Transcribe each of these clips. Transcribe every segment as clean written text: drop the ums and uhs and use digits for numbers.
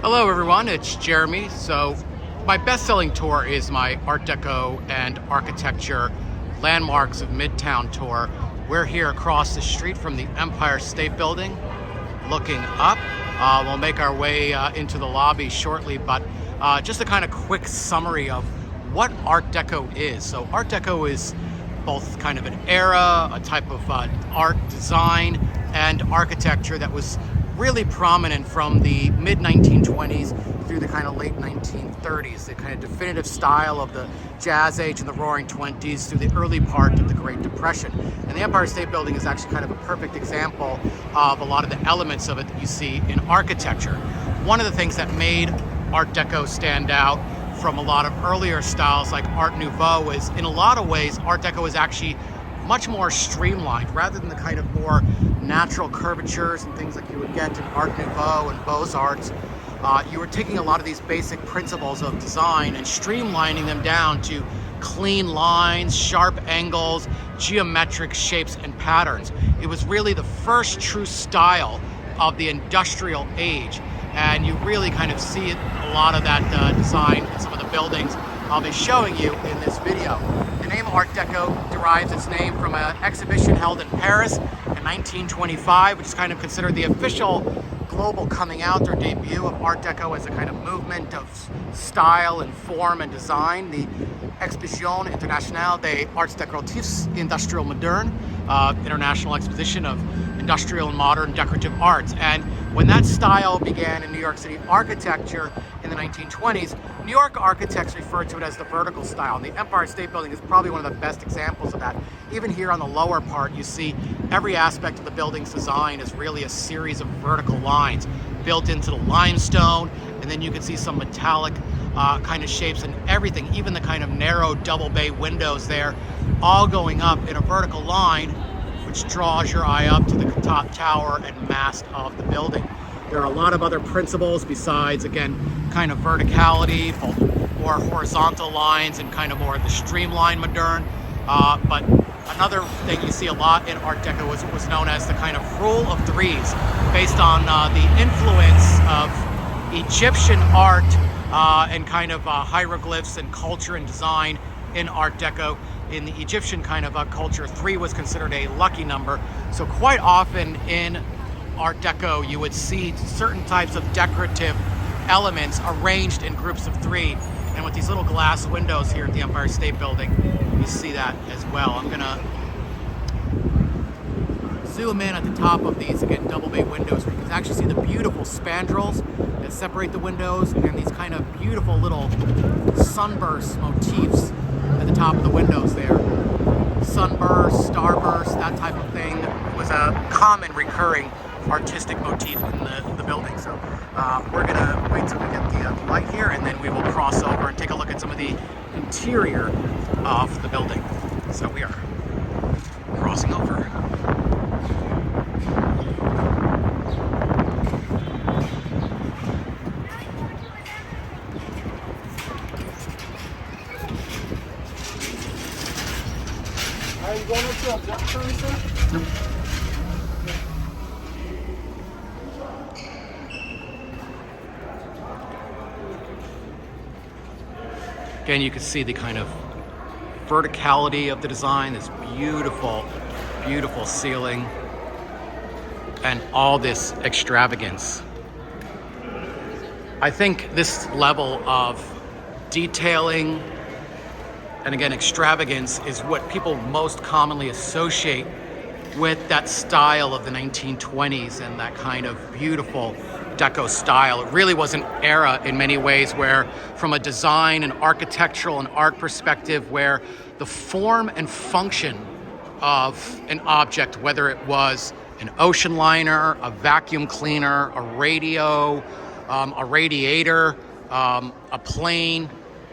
Hello everyone, it's Jeremy. So my best-selling tour is my Art Deco and Architecture Landmarks of Midtown tour. We're here across the street from the Empire State Building, looking up. We'll make our way into the lobby shortly, but just a kind of quick summary of what Art Deco is. So Art Deco is both kind of an era, a type of art design and architecture that was really prominent from the mid-1920s through the kind of late 1930s, the kind of definitive style of the Jazz Age and the Roaring Twenties through the early part of the Great Depression. And the Empire State Building is actually kind of a perfect example of a lot of the elements of it that you see in architecture. One of the things that made Art Deco stand out from a lot of earlier styles like Art Nouveau is, in a lot of ways, Art Deco is actually much more streamlined rather than the kind of more natural curvatures and things like you would get in Art Nouveau and Beaux-Arts. You were taking a lot of these basic principles of design and streamlining them down to clean lines, sharp angles, geometric shapes and patterns. It was really the first true style of the industrial age, and you really kind of see a lot of that design in some of the buildings I'll be showing you in this video. The name Art Deco derives its name from an exhibition held in Paris in 1925, which is kind of considered the official global coming out or debut of Art Deco as a kind of movement of style and form and design. The Exposition Internationale des Arts Décoratifs Industriels Modernes, International Exposition of Industrial and Modern Decorative Arts. And when that style began in New York City architecture in the 1920s, New York architects referred to it as the vertical style. And the Empire State Building is probably one of the best examples of that. Even here on the lower part, you see every aspect of the building's design is really a series of vertical lines built into the limestone, and then you can see some metallic kind of shapes and everything, even the kind of narrow double bay windows there, all going up in a vertical line, which draws your eye up to the top tower and mast of the building. There are a lot of other principles besides, again, kind of verticality, both more horizontal lines and kind of more the streamlined modern. But another thing you see a lot in Art Deco was known as the kind of rule of threes, based on the influence of Egyptian art and kind of hieroglyphs and culture and design in Art Deco. In the Egyptian kind of culture, 3 was considered a lucky number. So quite often in Art Deco, you would see certain types of decorative elements arranged in groups of 3. And with these little glass windows here at the Empire State Building, you see that as well. I'm gonna zoom in at the top of these, again, double bay windows, where you can actually see the beautiful spandrels that separate the windows, and these kind of beautiful little sunburst motifs at the top of the windows there. Sunburst, starburst, that type of thing was a common recurring artistic motif in the building. So we're gonna wait till we get the light here, and then we will cross over and take a look at some of the interior of the building. So we are crossing over. Are you going into observatory, sir? Nope. Again, you can see the kind of verticality of the design, this beautiful, beautiful ceiling, and all this extravagance. I think this level of detailing and, again, extravagance is what people most commonly associate with that style of the 1920s and that kind of beautiful Deco style. It really was an era in many ways where, from a design and architectural and art perspective, where the form and function of an object, whether it was an ocean liner, a vacuum cleaner, a radio, a radiator, a plane,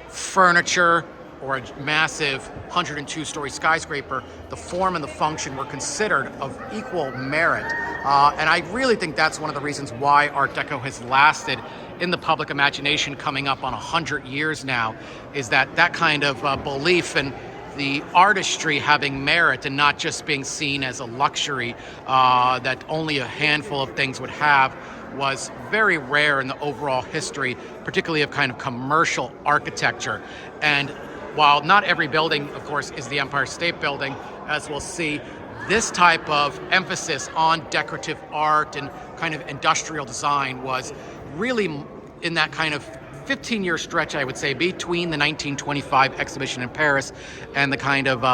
furniture, or a massive 102-story skyscraper, the form and the function were considered of equal merit. And I really think that's one of the reasons why Art Deco has lasted in the public imagination, coming up on 100 years now, is that kind of belief in the artistry having merit and not just being seen as a luxury that only a handful of things would have, was very rare in the overall history, particularly of kind of commercial architecture. And while not every building, of course, is the Empire State Building, as we'll see, this type of emphasis on decorative art and kind of industrial design was really in that kind of 15-year stretch, I would say, between the 1925 exhibition in Paris and the kind of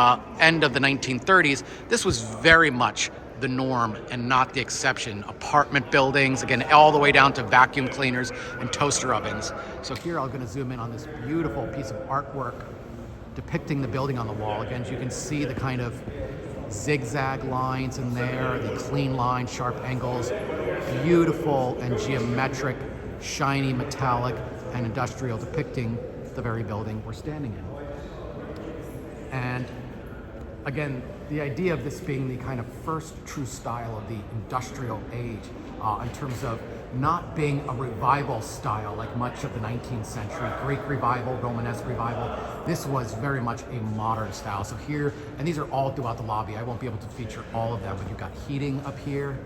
end of the 1930s. This was very much the norm and not the exception. Apartment buildings, again, all the way down to vacuum cleaners and toaster ovens. So here I'm going to zoom in on this beautiful piece of artwork depicting the building on the wall. Again, as you can see the kind of zigzag lines in there, the clean lines, sharp angles, beautiful and geometric, shiny, metallic, and industrial, depicting the very building we're standing in. And again, the idea of this being the kind of first true style of the industrial age, in terms of not being a revival style like much of the 19th century, Greek revival, Romanesque revival. This was very much a modern style. So here, and these are all throughout the lobby. I won't be able to feature all of them, but you've got heating up here,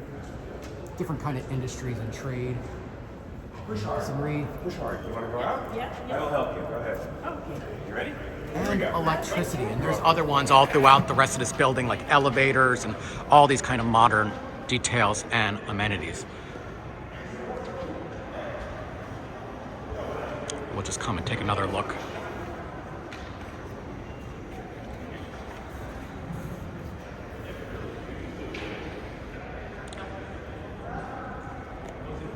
different kind of industries and trade. Push hard. Push hard. You want to go out? Yeah. That'll help you. Go ahead. Okay. You ready? And electricity. And there's other ones all throughout the rest of this building, like elevators and all these kind of modern details and amenities. We'll just come and take another look.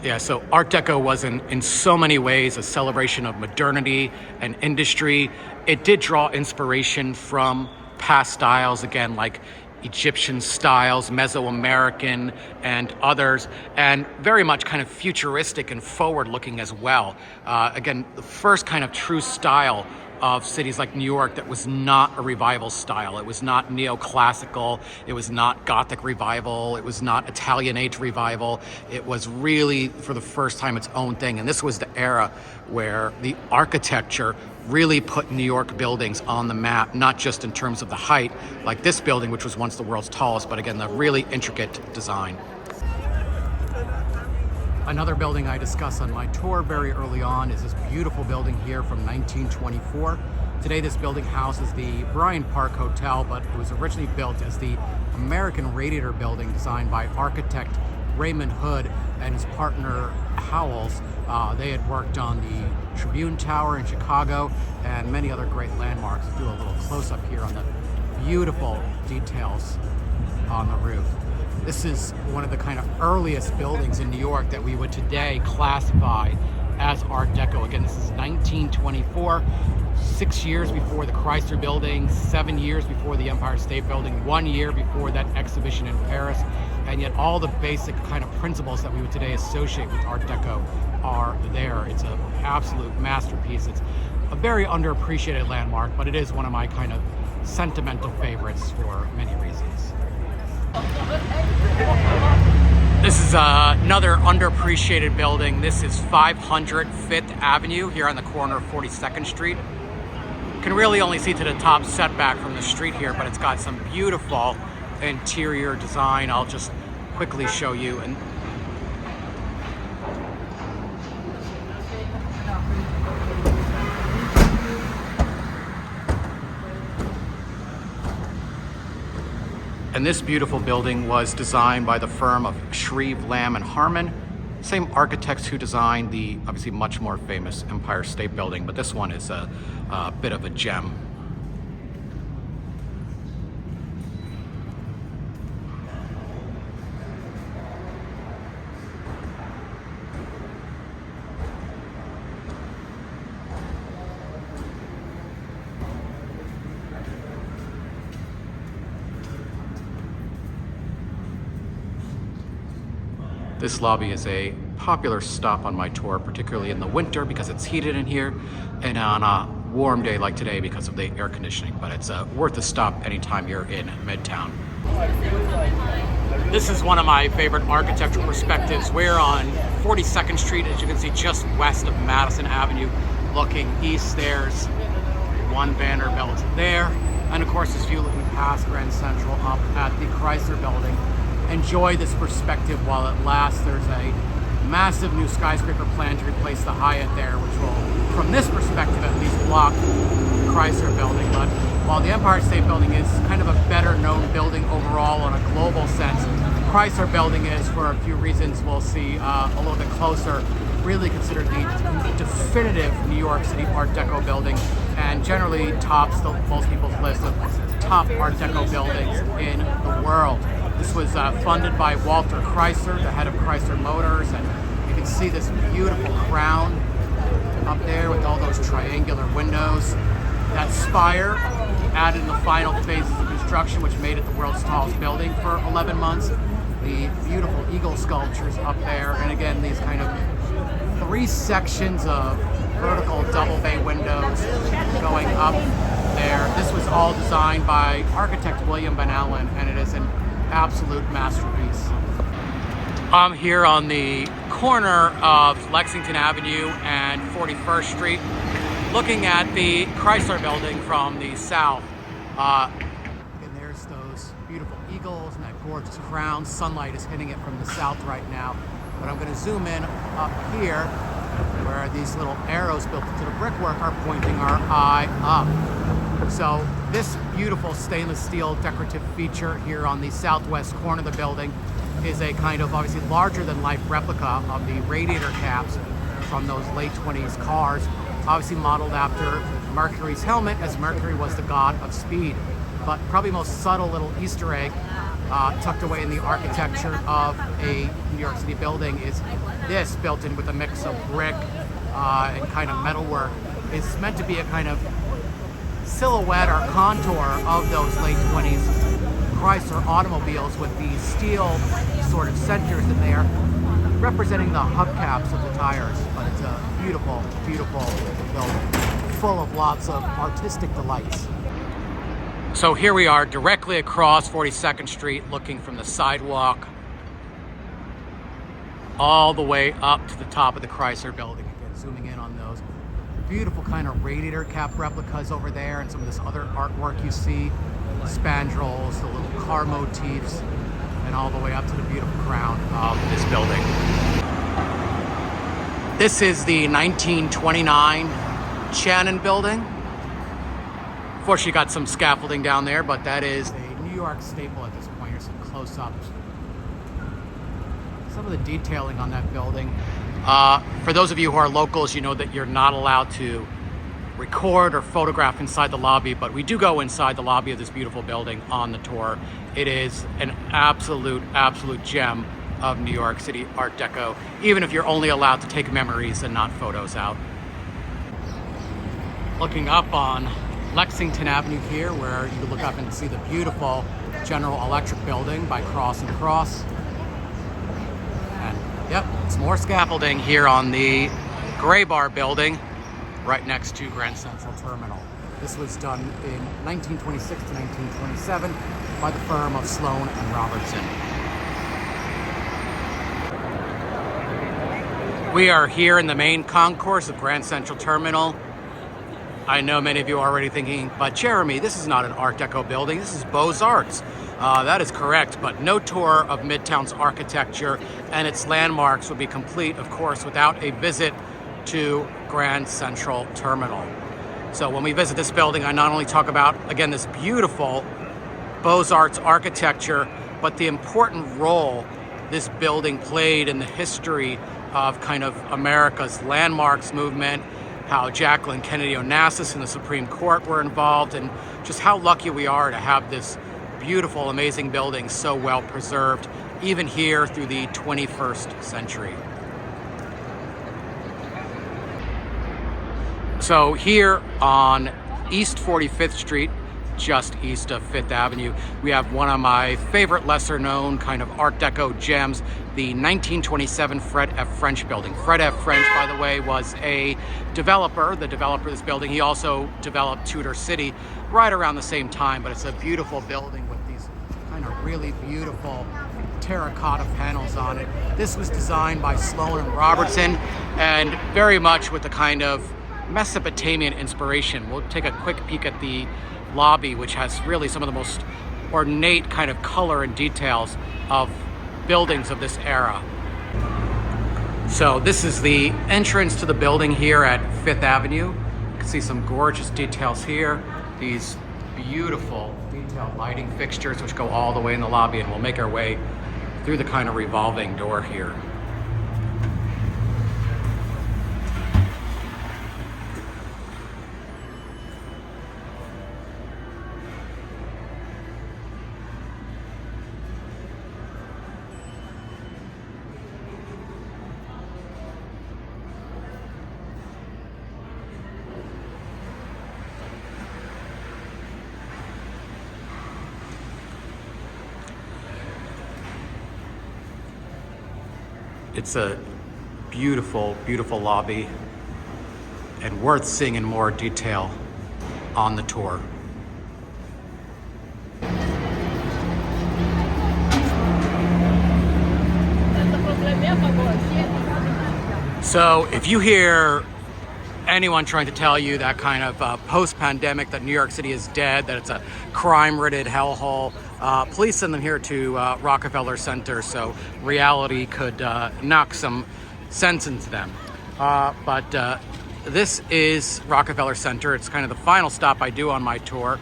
Yeah, so Art Deco was in so many ways a celebration of modernity and industry. It did draw inspiration from past styles, again, like Egyptian styles, Mesoamerican, and others, and very much kind of futuristic and forward-looking as well. Again, the first kind of true style of cities like New York that was not a revival style. It was not neoclassical. It was not Gothic revival. It was not Italian age revival. It was really, for the first time, its own thing. And this was the era where the architecture really put New York buildings on the map, not just in terms of the height, like this building, which was once the world's tallest, but again, the really intricate design. Another building I discussed on my tour very early on is this beautiful building here from 1924. Today this building houses the Bryant Park Hotel, but it was originally built as the American Radiator building, designed by architect Raymond Hood and his partner Howells. They had worked on the Tribune Tower in Chicago and many other great landmarks. I'll do a little close-up here on the beautiful details on the roof. This is one of the kind of earliest buildings in New York that we would today classify as Art Deco. Again, this is 1924, 6 years before the Chrysler Building, 7 years before the Empire State Building, 1 year before that exhibition in Paris, and yet all the basic kind of principles that we would today associate with Art Deco are there. It's an absolute masterpiece. It's a very underappreciated landmark, but it is one of my kind of sentimental favorites for many reasons. This is another underappreciated building. This is 500 Fifth Avenue here on the corner of 42nd Street. You can really only see to the top setback from the street here, but it's got some beautiful interior design. I'll just quickly show you. And this beautiful building was designed by the firm of Shreve, Lamb, and Harmon, same architects who designed the obviously much more famous Empire State Building, but this one is a bit of a gem. This lobby is a popular stop on my tour, particularly in the winter because it's heated in here, and on a warm day like today because of the air conditioning, but it's worth a stop anytime you're in Midtown. This is one of my favorite architectural perspectives. We're on 42nd Street, as you can see, just west of Madison Avenue. Looking east, there's one Vanderbilt there, and of course this view looking past Grand Central up at the Chrysler Building. Enjoy this perspective while it lasts. There's a massive new skyscraper plan to replace the Hyatt there, which will, from this perspective at least, block the Chrysler Building. But while the Empire State Building is kind of a better known building overall on a global sense, Chrysler Building is, for a few reasons we'll see a little bit closer, really considered the definitive New York City Art Deco building, and generally tops most people's list of top Art Deco buildings in the world. This was funded by Walter Chrysler, the head of Chrysler Motors, and you can see this beautiful crown up there with all those triangular windows. That spire added in the final phases of construction, which made it the world's tallest building for 11 months. The beautiful eagle sculptures up there, and again, these kind of 3 sections of vertical double bay windows going up there. This was all designed by architect William Van Allen, and it is an absolute masterpiece. I'm here on the corner of Lexington Avenue and 41st Street, looking at the Chrysler Building from the south. And there's those beautiful eagles and that gorgeous crown. Sunlight is hitting it from the south right now. But I'm going to zoom in up here where these little arrows built into the brickwork are pointing our eye up. So this beautiful stainless steel decorative feature here on the southwest corner of the building is a kind of obviously larger than life replica of the radiator caps from those late 20s cars, obviously modeled after Mercury's helmet, as Mercury was the god of speed. But probably most subtle little Easter egg tucked away in the architecture of a New York City building is this, built in with a mix of brick and kind of metalwork. It's meant to be a kind of silhouette or contour of those late 20s Chrysler automobiles with the steel sort of centers in there, representing the hubcaps of the tires. But it's a beautiful, beautiful building, full of lots of artistic delights. So here we are directly across 42nd Street, looking from the sidewalk all the way up to the top of the Chrysler Building. Again, zooming in on those beautiful kind of radiator cap replicas over there, and some of this other artwork you see, spandrels, the little car motifs, and all the way up to the beautiful crown of this building. This is the 1929 Channon Building. Unfortunately, got some scaffolding down there, but that is a New York staple at this point. Here's some close-ups. Some of the detailing on that building. For those of you who are locals, you know that you're not allowed to record or photograph inside the lobby, but we do go inside the lobby of this beautiful building on the tour. It is an absolute gem of New York City Art Deco, even if you're only allowed to take memories and not photos out. Looking up on Lexington Avenue here, where you can look up and see the beautiful General Electric building by Cross and Cross. And yep, it's more scaffolding here on the Gray Bar building right next to Grand Central Terminal. This was done in 1926 to 1927 by the firm of Sloan and Robertson. We are here in the main concourse of Grand Central Terminal. I know many of you are already thinking, but Jeremy, this is not an Art Deco building, this is Beaux-Arts. That is correct, but no tour of Midtown's architecture and its landmarks would be complete, of course, without a visit to Grand Central Terminal. So when we visit this building, I not only talk about, again, this beautiful Beaux-Arts architecture, but the important role this building played in the history of kind of America's landmarks movement, how Jacqueline Kennedy Onassis and the Supreme Court were involved, and just how lucky we are to have this beautiful, amazing building so well preserved, even here through the 21st century. So here on East 45th Street, just east of 5th Avenue, we have one of my favorite lesser known kind of Art Deco gems, the 1927 Fred F. French building. Fred F. French, by the way, was a developer, the developer of this building. He also developed Tudor City right around the same time, but it's a beautiful building with these kind of really beautiful terracotta panels on it. This was designed by Sloan and Robertson, and very much with the kind of Mesopotamian inspiration. We'll take a quick peek at the lobby, which has really some of the most ornate kind of color and details of buildings of this era. So this is the entrance to the building here at 5th Avenue. You can see some gorgeous details here. These beautiful detailed lighting fixtures which go all the way in the lobby, and we'll make our way through the kind of revolving door here. It's a beautiful, beautiful lobby and worth seeing in more detail on the tour. So if you hear anyone trying to tell you that kind of post-pandemic that New York City is dead, that it's a crime-ridden hellhole, please send them here to Rockefeller Center so reality could knock some sense into them. But this is Rockefeller Center. It's kind of the final stop I do on my tour,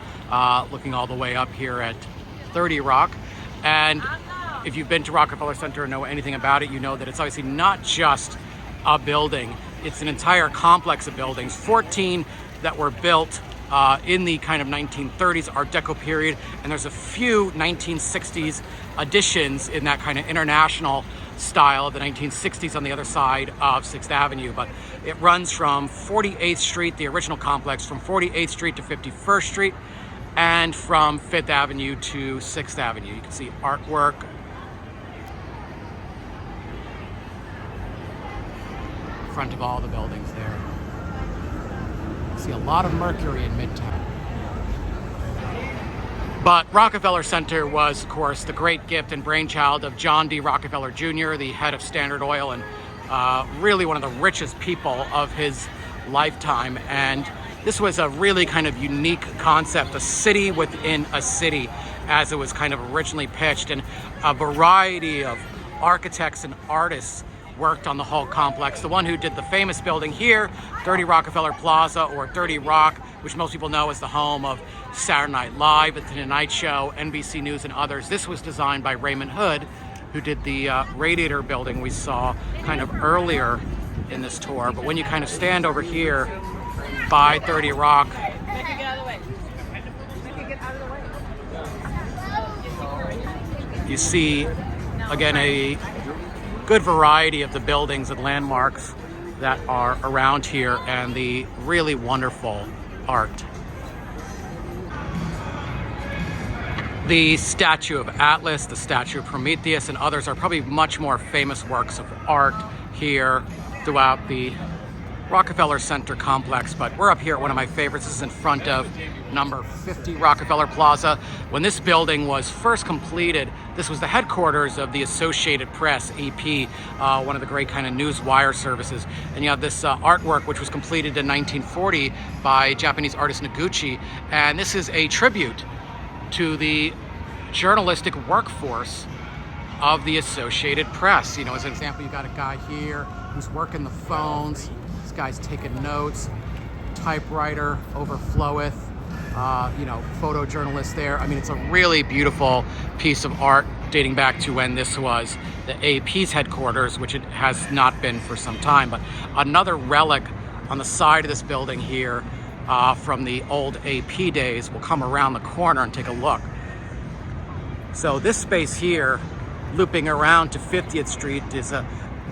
looking all the way up here at 30 Rock. And if you've been to Rockefeller Center and know anything about it, you know that it's obviously not just a building. It's an entire complex of buildings, 14 that were built in the kind of 1930s Art Deco period, and there's a few 1960s additions in that kind of international style of the 1960s on the other side of 6th Avenue. But it runs from 48th Street, the original complex, from 48th Street to 51st Street, and from 5th Avenue to 6th Avenue. You can see artwork. Front of all the buildings there. See a lot of Mercury in Midtown. But Rockefeller Center was, of course, the great gift and brainchild of John D. Rockefeller Jr., the head of Standard Oil, and really one of the richest people of his lifetime. And this was a really kind of unique concept, a city within a city, as it was kind of originally pitched. And a variety of architects and artists worked on the whole complex. The one who did the famous building here, 30 Rockefeller Plaza, or 30 Rock, which most people know as the home of Saturday Night Live, The Tonight Show, NBC News, and others. This was designed by Raymond Hood, who did the Radiator building we saw kind of earlier in this tour. But when you kind of stand over here by 30 Rock, you see, again, a good variety of the buildings and landmarks that are around here, and the really wonderful art. The statue of Atlas, the statue of Prometheus, and others are probably much more famous works of art here throughout the Rockefeller Center complex. But we're up here at one of my favorites. This is in front of number 50 Rockefeller Plaza. When this building was first completed, this was the headquarters of the Associated Press, AP, one of the great kind of news wire services. And you have this artwork which was completed in 1940 by Japanese artist Noguchi. And this is a tribute to the journalistic workforce of the Associated Press. You know, as an example, you got a guy here who's working the phones. This guy's taking notes. Typewriter overfloweth. You know, photojournalist there. I mean, it's a really beautiful piece of art dating back to when this was the AP's headquarters, which it has not been for some time. But another relic on the side of this building here from the old AP days. We'll come around the corner and take a look. So this space here, looping around to 50th Street, is a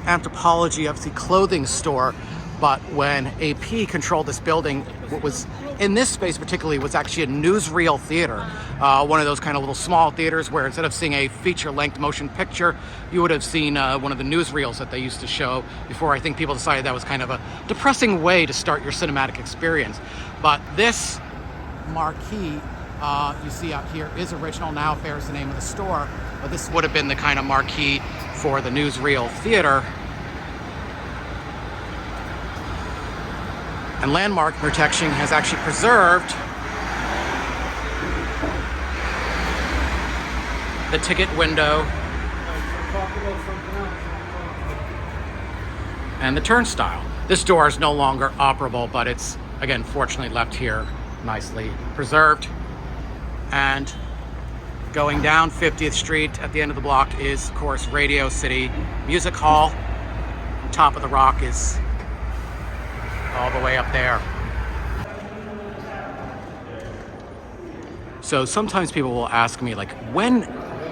Anthropologie, obviously, clothing store. But when AP controlled this building, what was in this space particularly was actually a newsreel theater. One of those kind of little small theaters where instead of seeing a feature-length motion picture, you would have seen one of the newsreels that they used to show before. I think people decided that was kind of a depressing way to start your cinematic experience. But this marquee you see out here is original, now bears the name of the store, but this would have been the kind of marquee for the newsreel theater. And landmark protection has actually preserved the ticket window. and the turnstile. This door is no longer operable, but it's, again, fortunately left here nicely preserved. And going down 50th Street at the end of the block is, of course, Radio City Music Hall. On top of the rock is all the way up there. So sometimes people will ask me, like, when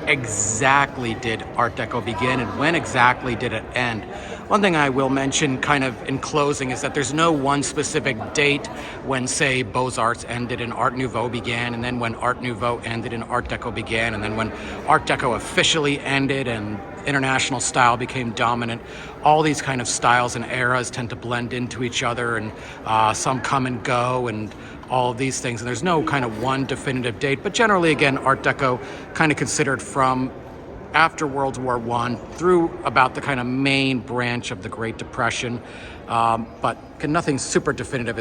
exactly did Art Deco begin and when exactly did it end? One thing I will mention kind of in closing is that there's no one specific date when, say, Beaux-Arts ended and Art Nouveau began, and then when Art Nouveau ended and Art Deco began, and then when Art Deco officially ended and international style became dominant. All these kind of styles and eras tend to blend into each other, and some come and go, and all of these things. And there's no kind of one definitive date, but generally, again, Art Deco kind of considered from after World War I through about the kind of main branch of the Great Depression, but nothing super definitive.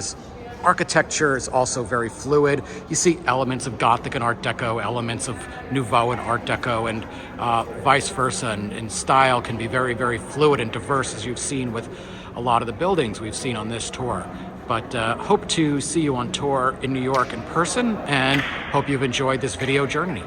Architecture is also very fluid. You see elements of Gothic and Art Deco, elements of Nouveau and Art Deco, and vice versa. And style can be very, very fluid and diverse, as you've seen with a lot of the buildings we've seen on this tour. But hope to see you on tour in New York in person, and hope you've enjoyed this video journey.